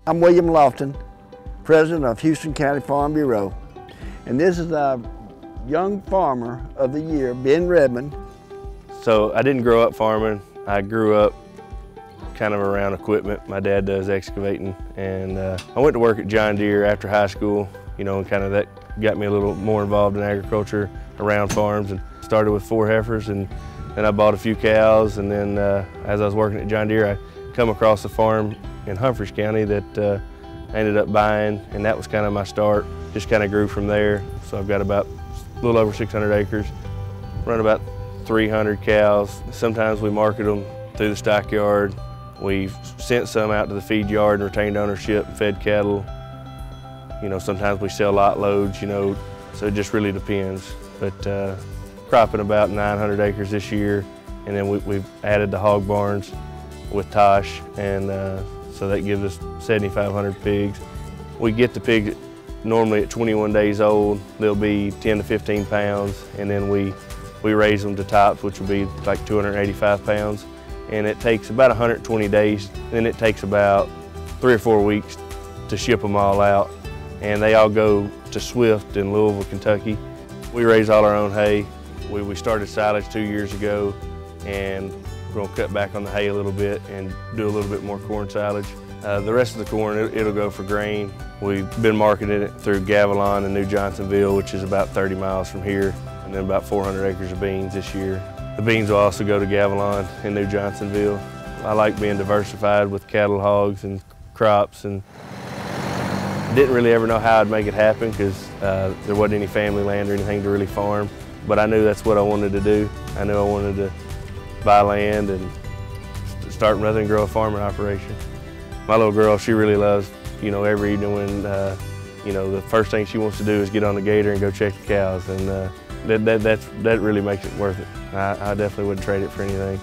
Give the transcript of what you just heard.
I'm William Lofton, President of Houston County Farm Bureau, and this is our Young Farmer of the Year, Ben Redman. So I didn't grow up farming. I grew up kind of around equipment. My dad does excavating, and I went to work at John Deere after high school, and kind of that got me a little more involved in agriculture around farms, and started with 4 heifers, and then I bought a few cows, and then as I was working at John Deere, I come across a farm in Humphreys County that I ended up buying, and that was kind of my start. Just kind of grew from there. So I've got about a little over 600 acres, run about 300 cows. Sometimes we market them through the stockyard. We've sent some out to the feed yard and retained ownership and fed cattle. Sometimes we sell lot loads, so it just really depends. But cropping about 900 acres this year, and then we've added the hog barns with Tosh, and so that gives us 7,500 pigs. We get the pigs normally at 21 days old. They'll be 10 to 15 pounds, and then we raise them to tops, which will be like 285 pounds. And it takes about 120 days, then it takes about 3 or 4 weeks to ship them all out. And they all go to Swift in Louisville, Kentucky. We raise all our own hay. We started silage 2 years ago, and we're gonna cut back on the hay a little bit and do a little bit more corn silage. The rest of the corn, it'll go for grain. We've been marketing it through Gavilan and New Johnsonville, which is about 30 miles from here, and then about 400 acres of beans this year. The beans will also go to Gavilan and New Johnsonville. I like being diversified with cattle, hogs, and crops, and didn't really ever know how I'd make it happen because there wasn't any family land or anything to really farm. But I knew that's what I wanted to do. I knew I wanted to buy land and start rather than grow a farming operation. My little girl, she really loves, every evening when, the first thing she wants to do is get on the gator and go check the cows, and that really makes it worth it. I definitely wouldn't trade it for anything.